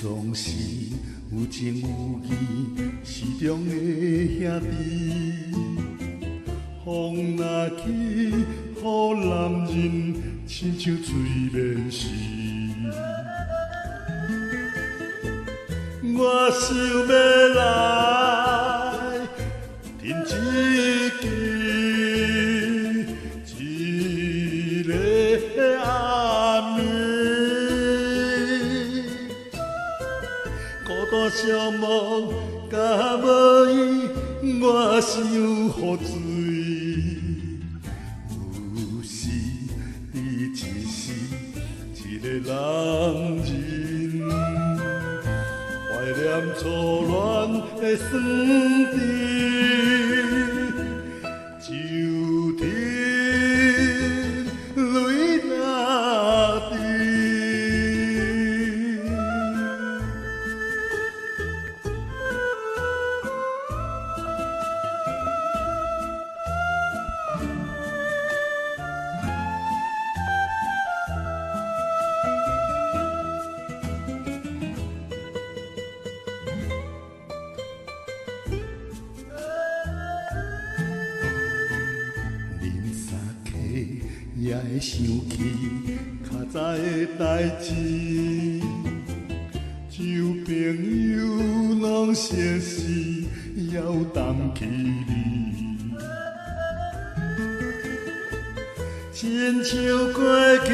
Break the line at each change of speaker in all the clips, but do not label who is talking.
总是有情有义，始终的兄弟。风若起，予男人亲像催眠时。我想要来听一支一个暗暝，孤单寂寞甲无依，我想予醉。有时你只是一个男人，怀念初恋的酸甜，就天泪若滴。也会想起较早的代志，旧朋友拢相识，还有谈起你，亲像过去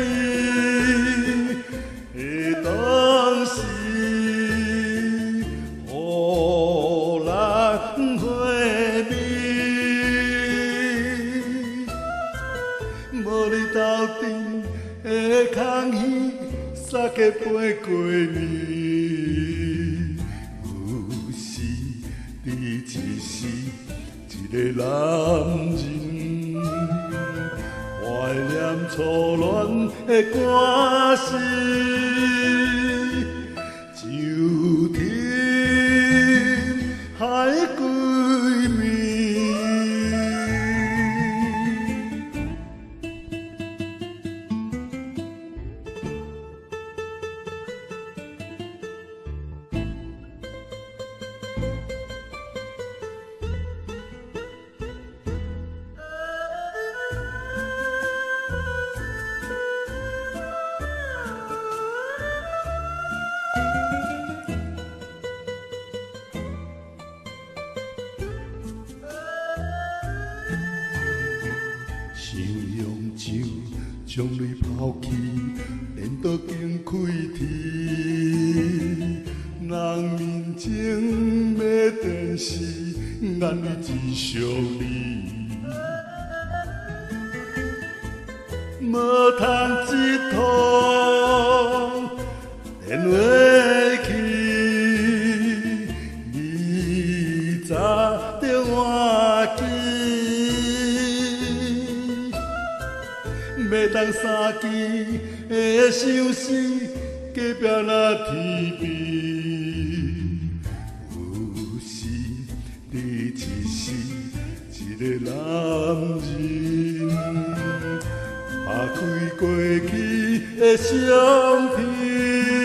的当时，予人回味。无你斗阵的空虚，三更飞过暝。有时你只是一个男人，怀念初恋的歌词，就天海归暝。想用酒将你抛弃，连刀经开天。人面前要电视，眼里只想你，无通一通电话去，你早着换机。要当三更的相思，隔壁那天边。有时你只是一个男人，打开过去的相片。